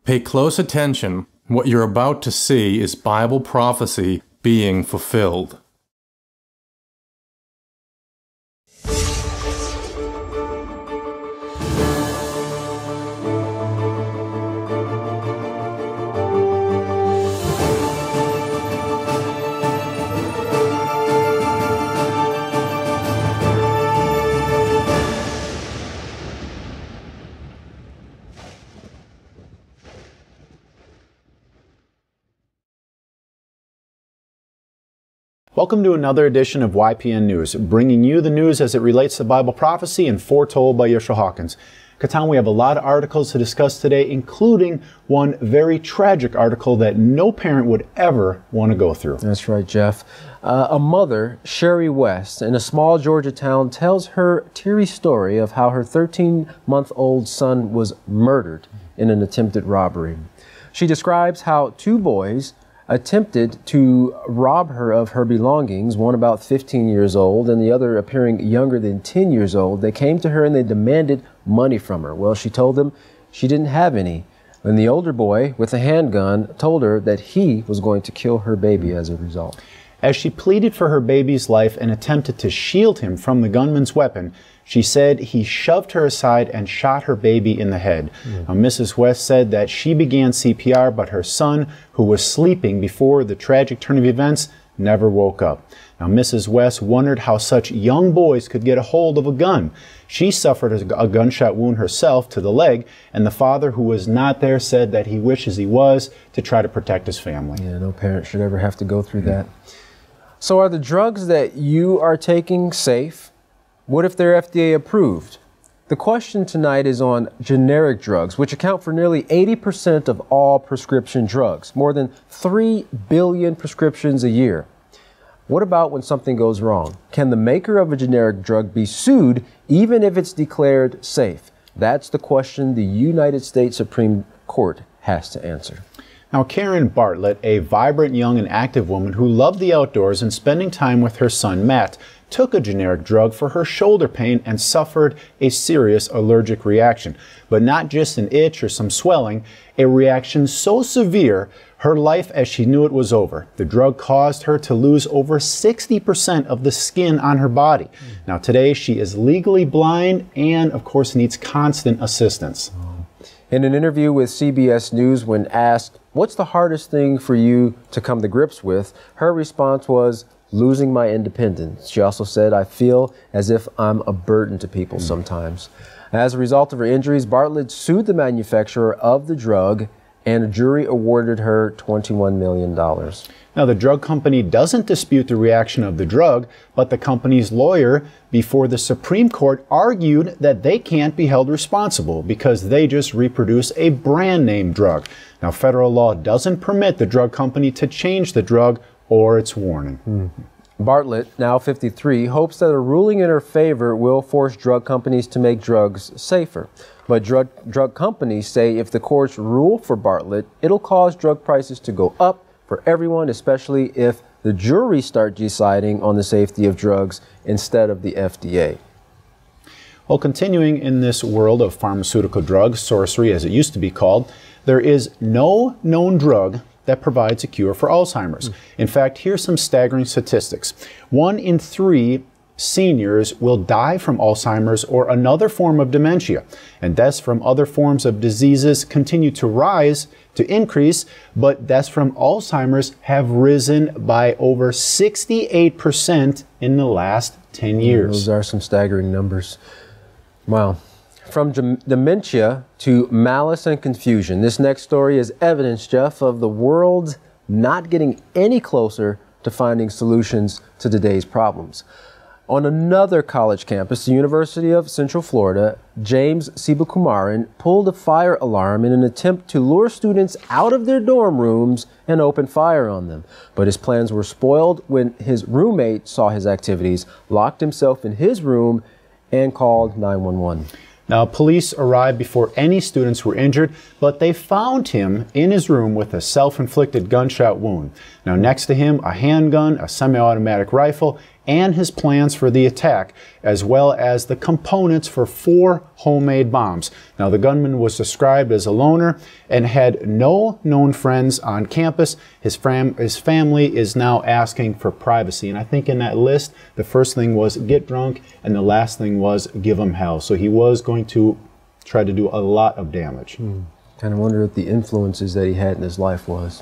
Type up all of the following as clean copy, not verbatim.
Pay close attention. What you're about to see is Bible prophecy being fulfilled. Welcome to another edition of YPN News, bringing you the news as it relates to Bible prophecy and foretold by Yeshua Hawkins. Katan, we have a lot of articles to discuss today, including one very tragic article that no parent would ever want to go through. That's right, Jeff. A mother, Sherry West, in a small Georgia town, tells her teary story of how her 13-month-old son was murdered in an attempted robbery. She describes how two boys attempted to rob her of her belongings, one about 15 years old and the other appearing younger than 10 years old. They came to her and they demanded money from her. Well, she told them she didn't have any. And the older boy with a handgun told her that he was going to kill her baby as a result. As she pleaded for her baby's life and attempted to shield him from the gunman's weapon, she said he shoved her aside and shot her baby in the head. Now, Mrs. West said that she began CPR, but her son, who was sleeping before the tragic turn of events, never woke up. Now, Mrs. West wondered how such young boys could get a hold of a gun. She suffered a gunshot wound herself to the leg, and the father, who was not there, said that he wishes he was to try to protect his family. Yeah, no parent should ever have to go through that. So are the drugs that you are taking safe? What if they're FDA approved? The question tonight is on generic drugs, which account for nearly 80% of all prescription drugs, more than 3 billion prescriptions a year. What about when something goes wrong? Can the maker of a generic drug be sued even if it's declared safe? That's the question the United States Supreme Court has to answer. Now, Karen Bartlett, a vibrant, young, and active woman who loved the outdoors and spending time with her son, Matt, took a generic drug for her shoulder pain and suffered a serious allergic reaction. But not just an itch or some swelling, a reaction so severe, her life as she knew it was over. The drug caused her to lose over 60% of the skin on her body. Now, today, she is legally blind and, of course, needs constant assistance. In an interview with CBS News, when asked, "What's the hardest thing for you to come to grips with?" her response was, "Losing my independence." She also said, "I feel as if I'm a burden to people sometimes." As a result of her injuries, Bartlett sued the manufacturer of the drug, and a jury awarded her $21 million. Now, the drug company doesn't dispute the reaction of the drug, but the company's lawyer before the Supreme Court argued that they can't be held responsible because they just reproduce a brand name drug. Now, federal law doesn't permit the drug company to change the drug or its warning. Bartlett, now 53, hopes that a ruling in her favor will force drug companies to make drugs safer. But drug companies say if the courts rule for Bartlett, it'll cause drug prices to go up for everyone, especially if the jury start deciding on the safety of drugs instead of the FDA. Well, continuing in this world of pharmaceutical drugs, sorcery as it used to be called, there is no known drug that provides a cure for Alzheimer's. In fact, here's some staggering statistics. 1 in 3 seniors will die from Alzheimer's or another form of dementia, and deaths from other forms of diseases continue to increase, but deaths from Alzheimer's have risen by over 68% in the last 10 years. Those are some staggering numbers. Wow. From dementia to malice and confusion, this next story is evidence, Jeff, of the world not getting any closer to finding solutions to today's problems. On another college campus, the University of Central Florida, James Sibakumaran pulled a fire alarm in an attempt to lure students out of their dorm rooms and open fire on them. But his plans were spoiled when his roommate saw his activities, locked himself in his room, and called 911. Now, police arrived before any students were injured, but they found him in his room with a self-inflicted gunshot wound. Now, next to him, a handgun, a semi-automatic rifle, and his plans for the attack, as well as the components for 4 homemade bombs. Now, the gunman was described as a loner and had no known friends on campus. His family is now asking for privacy. And I think in that list, the first thing was get drunk, and the last thing was give him hell. So he was going to try to do a lot of damage. Kind of wonder what the influences that he had in his life was.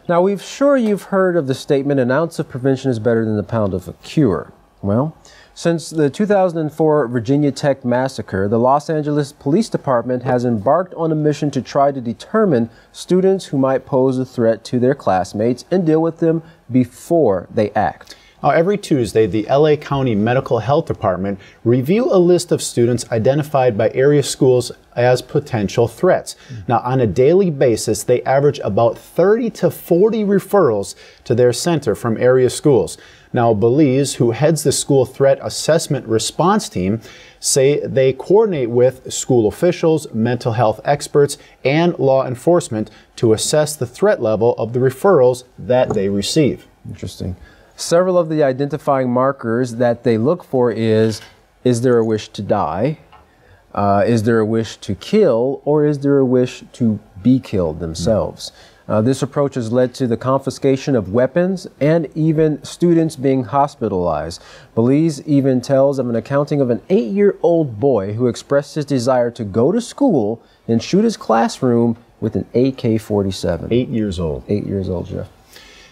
Now, we're sure you've heard of the statement, an ounce of prevention is better than a pound of a cure. Well, since the 2004 Virginia Tech massacre, the Los Angeles Police Department has embarked on a mission to try to determine students who might pose a threat to their classmates and deal with them before they act. Now, every Tuesday, the LA County Medical Health Department review a list of students identified by area schools as potential threats. Now, on a daily basis, they average about 30 to 40 referrals to their center from area schools. Now, Belize, who heads the school threat assessment response team, say they coordinate with school officials, mental health experts, and law enforcement to assess the threat level of the referrals that they receive. Interesting. Several of the identifying markers that they look for is there a wish to die? Is there a wish to kill? Or is there a wish to be killed themselves? This approach has led to the confiscation of weapons and even students being hospitalized. Belize even tells of an accounting of an 8-year-old boy who expressed his desire to go to school and shoot his classroom with an AK-47. 8 years old. 8 years old, Jeff.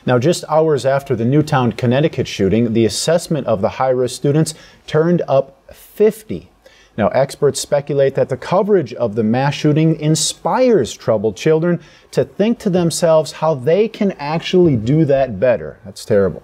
Now, just hours after the Newtown, Connecticut shooting, the assessment of the high-risk students turned up 50. Now, experts speculate that the coverage of the mass shooting inspires troubled children to think to themselves how they can actually do that better. That's terrible.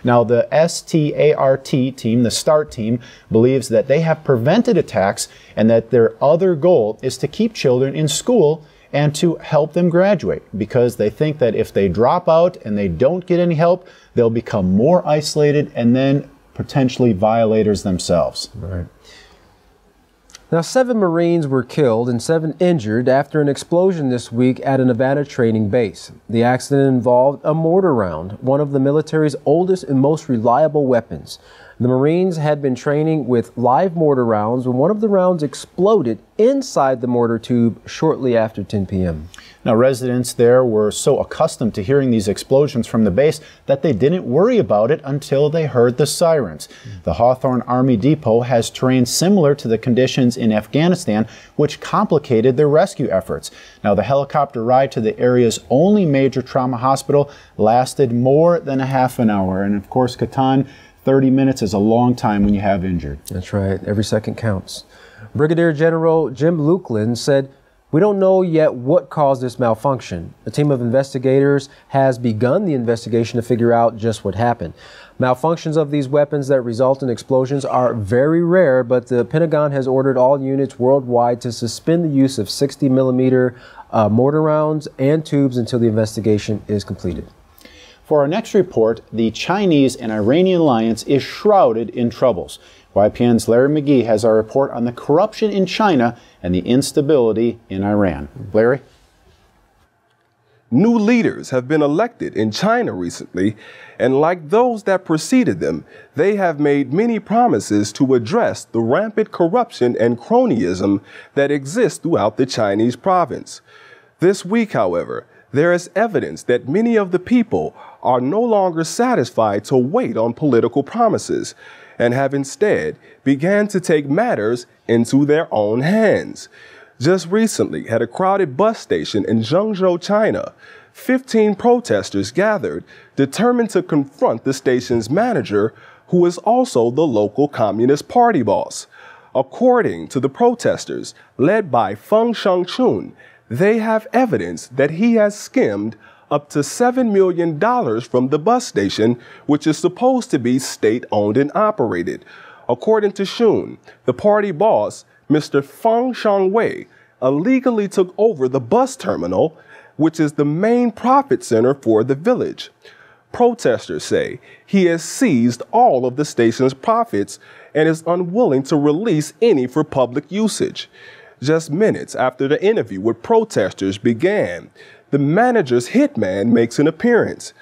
Now, the START team, the START team, believes that they have prevented attacks and that their other goal is to keep children in school and to help them graduate, because they think that if they drop out and they don't get any help, they'll become more isolated and then potentially violators themselves. Right. Now, 7 Marines were killed and 7 injured after an explosion this week at a Nevada training base. The accident involved a mortar round, one of the military's oldest and most reliable weapons. The Marines had been training with live mortar rounds when one of the rounds exploded inside the mortar tube shortly after 10 p.m. Now, residents there were so accustomed to hearing these explosions from the base that they didn't worry about it until they heard the sirens. The Hawthorne Army Depot has terrain similar to the conditions in Afghanistan, which complicated their rescue efforts. Now, the helicopter ride to the area's only major trauma hospital lasted more than a half an hour. And of course, Catan, 30 minutes is a long time when you have injured. That's right. Every second counts. Brigadier General Jim Lukeland said, "We don't know yet what caused this malfunction. A team of investigators has begun the investigation to figure out just what happened. Malfunctions of these weapons that result in explosions are very rare, but the Pentagon has ordered all units worldwide to suspend the use of 60-millimeter mortar rounds and tubes until the investigation is completed." For our next report, the Chinese and Iranian alliance is shrouded in troubles. YPN's Larry McGee has our report on the corruption in China and the instability in Iran. Larry? New leaders have been elected in China recently, and like those that preceded them, they have made many promises to address the rampant corruption and cronyism that exists throughout the Chinese province. This week, however, there is evidence that many of the people are no longer satisfied to wait on political promises and have instead began to take matters into their own hands. Just recently, at a crowded bus station in Zhengzhou, China, 15 protesters gathered, determined to confront the station's manager, who is also the local Communist Party boss. According to the protesters, led by Feng Shengchun, they have evidence that he has skimmed up to $7 million from the bus station, which is supposed to be state-owned and operated. According to Shun, the party boss, Mr. Feng Shangwei, illegally took over the bus terminal, which is the main profit center for the village. Protesters say he has seized all of the station's profits and is unwilling to release any for public usage. Just minutes after the interview with protesters began, the manager's hitman makes an appearance.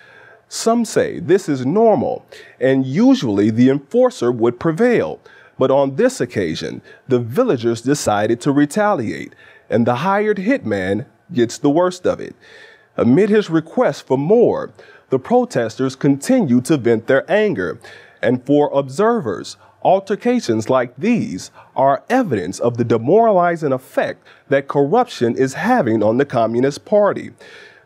Some say this is normal, and usually the enforcer would prevail. But on this occasion, the villagers decided to retaliate, and the hired hitman gets the worst of it. Amid his request for more, the protesters continue to vent their anger, and for observers, altercations like these are evidence of the demoralizing effect that corruption is having on the Communist Party.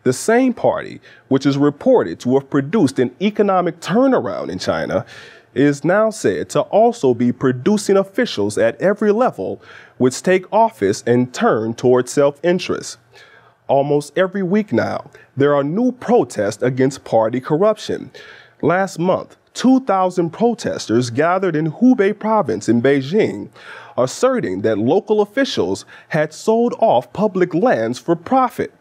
The same party, which is reported to have produced an economic turnaround in China, is now said to also be producing officials at every level which take office and turn toward self-interest. Almost every week now, there are new protests against party corruption. Last month, 2,000 protesters gathered in Hubei province in Beijing, asserting that local officials had sold off public lands for profit.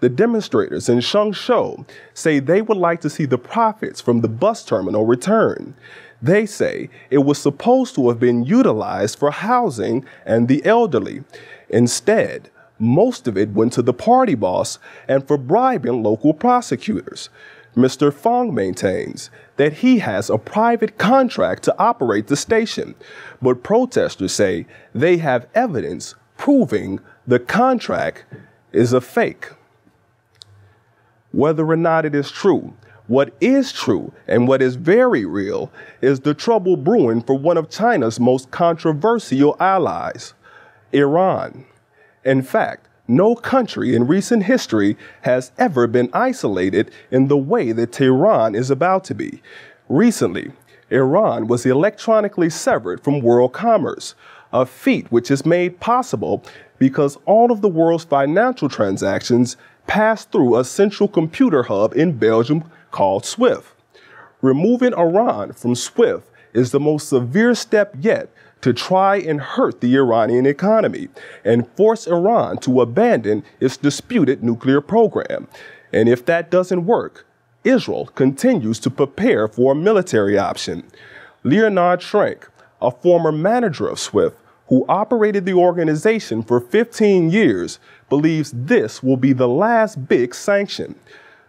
The demonstrators in Shengzhou say they would like to see the profits from the bus terminal return. They say it was supposed to have been utilized for housing and the elderly. Instead, most of it went to the party boss and for bribing local prosecutors. Mr. Fong maintains that he has a private contract to operate the station, but protesters say they have evidence proving the contract is a fake. Whether or not it is true, what is true and what is very real is the trouble brewing for one of China's most controversial allies, Iran. In fact, no country in recent history has ever been isolated in the way that Tehran is about to be. Recently, Iran was electronically severed from world commerce, a feat which is made possible because all of the world's financial transactions pass through a central computer hub in Belgium called SWIFT. Removing Iran from SWIFT is the most severe step yet to try and hurt the Iranian economy and force Iran to abandon its disputed nuclear program. And if that doesn't work, Israel continues to prepare for a military option. Leonard Schrank, a former manager of SWIFT, who operated the organization for 15 years, believes this will be the last big sanction.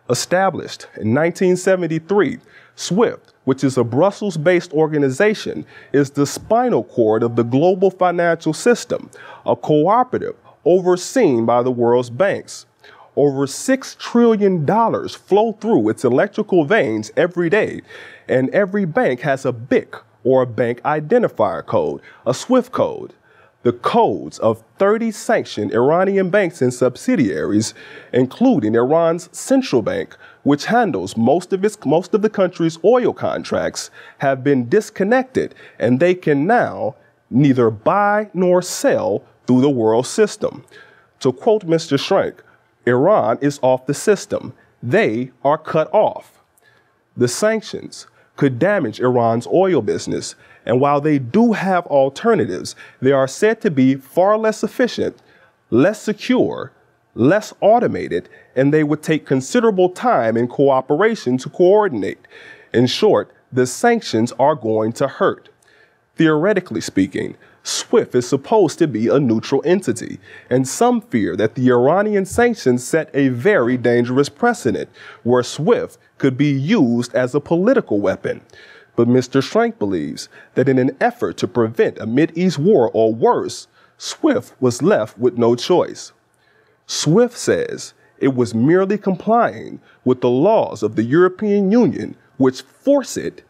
Established in 1973, SWIFT, which is a Brussels-based organization, is the spinal cord of the global financial system, a cooperative overseen by the world's banks. Over $6 trillion flow through its electrical veins every day, and every bank has a BIC, or a bank identifier code, a SWIFT code. The codes of 30 sanctioned Iranian banks and subsidiaries, including Iran's central bank, which handles most of the country's oil contracts, have been disconnected, and they can now neither buy nor sell through the world system. To quote Mr. Schrank, Iran is off the system. They are cut off. The sanctions could damage Iran's oil business, and while they do have alternatives, they are said to be far less efficient, less secure, less automated, and they would take considerable time and cooperation to coordinate. In short, the sanctions are going to hurt. Theoretically speaking, SWIFT is supposed to be a neutral entity, and some fear that the Iranian sanctions set a very dangerous precedent where SWIFT could be used as a political weapon. But Mr. Schrank believes that in an effort to prevent a Mideast war or worse, SWIFT was left with no choice. SWIFT says it was merely complying with the laws of the European Union, which force it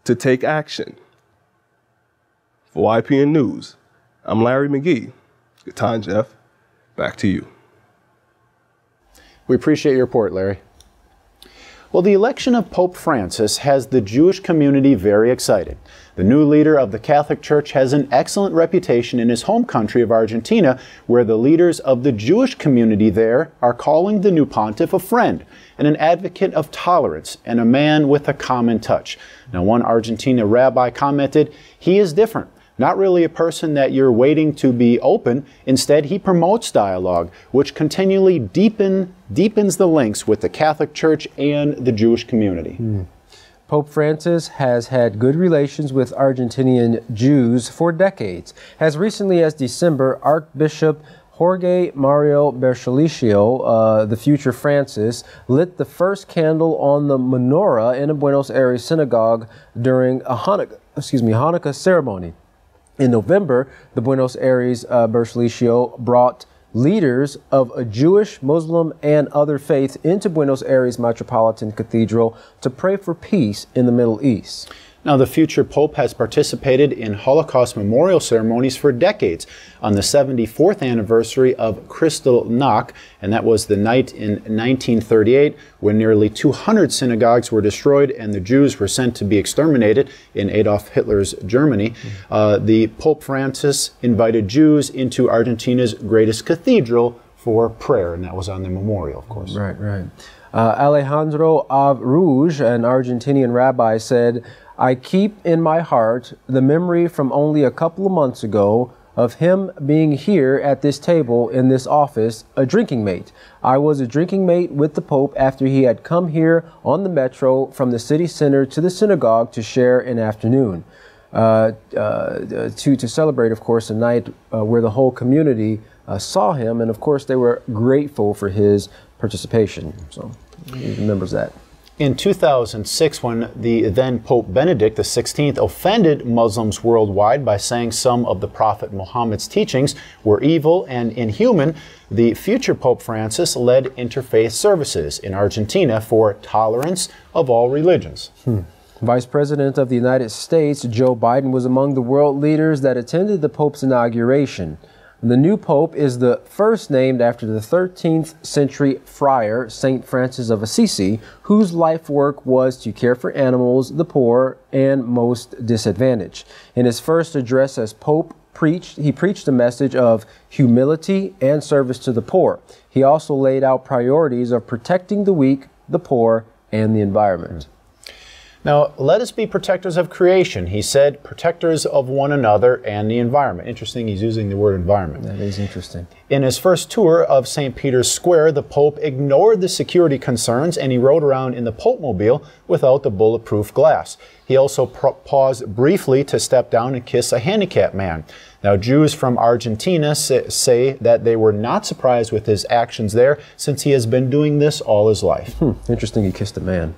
to take action. For YPN News, I'm Larry McGee. Good time, Jeff. Back to you. We appreciate your report, Larry. Well, the election of Pope Francis has the Jewish community very excited. The new leader of the Catholic Church has an excellent reputation in his home country of Argentina, where the leaders of the Jewish community there are calling the new pontiff a friend and an advocate of tolerance and a man with a common touch. Now, one Argentina rabbi commented, "He is different. Not really a person that you're waiting to be open. Instead, he promotes dialogue, which continually deepens the links with the Catholic Church and the Jewish community." Pope Francis has had good relations with Argentinian Jews for decades. As recently as December, Archbishop Jorge Mario Berchelicio, the future Francis, lit the first candle on the menorah in a Buenos Aires synagogue during a Hanukkah ceremony. In November, the Buenos Aires Berchelicio brought leaders of a Jewish, Muslim, and other faiths into Buenos Aires Metropolitan Cathedral to pray for peace in the Middle East. Now, the future Pope has participated in Holocaust memorial ceremonies for decades. On the 74th anniversary of Kristallnacht, and that was the night in 1938 when nearly 200 synagogues were destroyed and the Jews were sent to be exterminated in Adolf Hitler's Germany, the Pope Francis invited Jews into Argentina's greatest cathedral for prayer, and that was on the memorial, of course. Right, right. Alejandro Avruj, an Argentinian rabbi, said, "I keep in my heart the memory from only a couple of months ago of him being here at this table in this office, a drinking mate. I was a drinking mate with the Pope after he had come here on the metro from the city center to the synagogue to share an afternoon." To celebrate, of course, a night where the whole community saw him, and of course they were grateful for his participation. So he remembers that. In 2006, when the then Pope Benedict XVI offended Muslims worldwide by saying some of the Prophet Muhammad's teachings were evil and inhuman, the future Pope Francis led interfaith services in Argentina for tolerance of all religions. Vice President of the United States, Joe Biden, was among the world leaders that attended the Pope's inauguration. The new Pope is the first named after the 13th century friar, St. Francis of Assisi, whose life work was to care for animals, the poor, and most disadvantaged. In his first address as Pope, he preached a message of humility and service to the poor. He also laid out priorities of protecting the weak, the poor, and the environment. Now, let us be protectors of creation, he said, protectors of one another and the environment. Interesting, he's using the word environment. That is interesting. In his first tour of St. Peter's Square, the Pope ignored the security concerns and he rode around in the Pope-mobile without the bulletproof glass. He also paused briefly to step down and kiss a handicapped man. Now, Jews from Argentina say that they were not surprised with his actions there since he has been doing this all his life. Interesting, he kissed a man.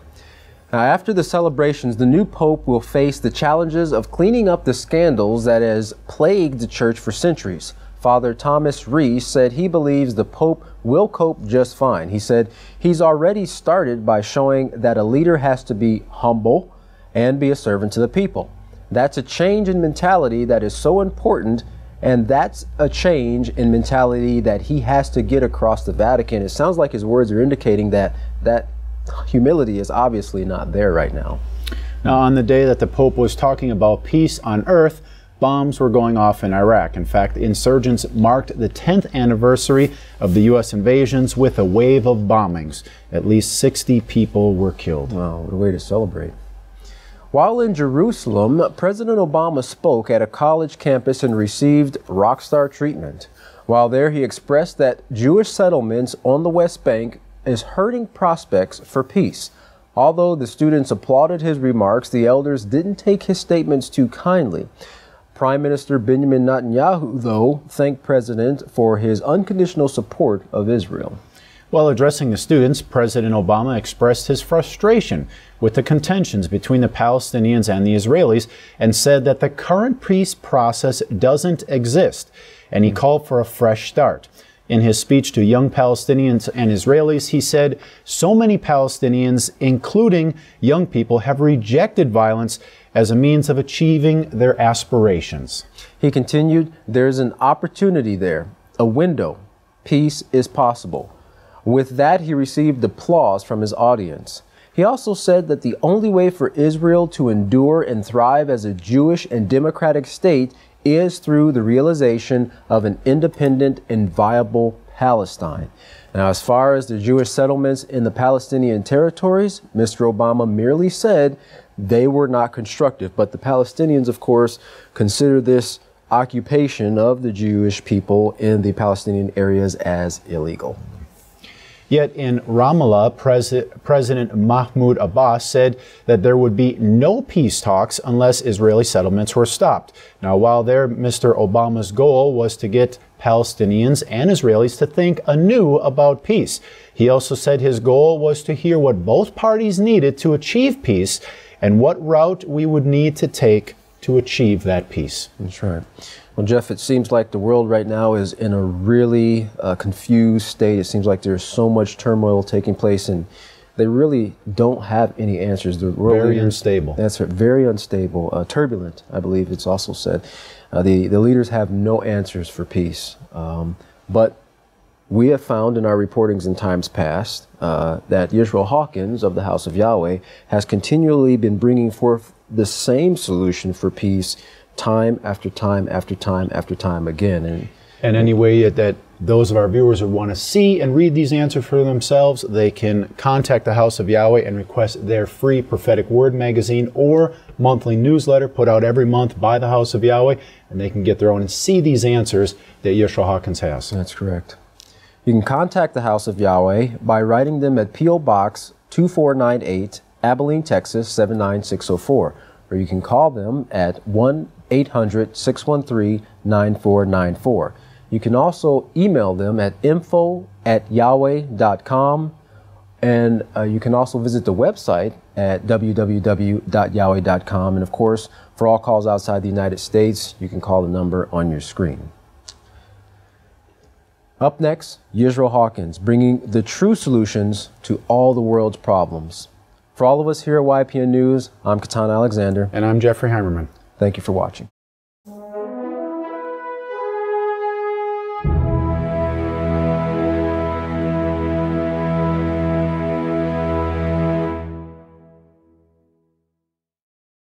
Now, after the celebrations, the new Pope will face the challenges of cleaning up the scandals that has plagued the church for centuries. Father Thomas Rees said he believes the Pope will cope just fine. He said he's already started by showing that a leader has to be humble and be a servant to the people. That's a change in mentality that is so important, and that's a change in mentality that he has to get across the Vatican. It sounds like his words are indicating that humility is obviously not there right now. Now, on the day that the Pope was talking about peace on earth, bombs were going off in Iraq. In fact, insurgents marked the 10th anniversary of the U.S. invasions with a wave of bombings. At least 60 people were killed. Wow, what a way to celebrate. While in Jerusalem, President Obama spoke at a college campus and received rock star treatment. While there, he expressed that Jewish settlements on the West Bank is hurting prospects for peace. Although the students applauded his remarks, the elders didn't take his statements too kindly. Prime Minister Benjamin Netanyahu, though, thanked President for his unconditional support of Israel. While addressing the students, President Obama expressed his frustration with the contentions between the Palestinians and the Israelis and said that the current peace process doesn't exist, and he called for a fresh start. In his speech to young Palestinians and Israelis, he said, "So many Palestinians, including young people, have rejected violence as a means of achieving their aspirations." He continued, "There's an opportunity there, a window. Peace is possible." With that, he received applause from his audience. He also said that the only way for Israel to endure and thrive as a Jewish and democratic state is through the realization of an independent and viable Palestine. Now, as far as the Jewish settlements in the Palestinian territories, Mr. Obama merely said they were not constructive. But the Palestinians, of course, consider this occupation of the Jewish people in the Palestinian areas as illegal. Yet in Ramallah, President Mahmoud Abbas said that there would be no peace talks unless Israeli settlements were stopped. Now, while there, Mr. Obama's goal was to get Palestinians and Israelis to think anew about peace. He also said his goal was to hear what both parties needed to achieve peace and what route we would need to take to achieve that peace. That's right. Well, Jeff, it seems like the world right now is in a really confused state. It seems like there's so much turmoil taking place, and they really don't have any answers. The world very leaders, unstable. That's right, very unstable, turbulent, I believe it's also said. The leaders have no answers for peace. But we have found in our reportings in times past that Yisrael Hawkins of the House of Yahweh has continually been bringing forth the same solution for peace time after time after time after time again. And any way that those of our viewers would want to see and read these answers for themselves, they can contact the House of Yahweh and request their free Prophetic Word magazine or monthly newsletter put out every month by the House of Yahweh, and they can get their own and see these answers that Yisrael Hawkins has. That's correct. You can contact the House of Yahweh by writing them at P.O. Box 2498, Abilene, Texas 79604, or you can call them at 1-800-613-9494. You can also email them at info@yahweh.com, and you can also visit the website at www.yahweh.com. And of course, for all calls outside the United States, you can call the number on your screen. Up next, Yisrael Hawkins, bringing the true solutions to all the world's problems. For all of us here at YPN News, I'm Katan Alexander. And I'm Jeffrey Heimerman. Thank you for watching.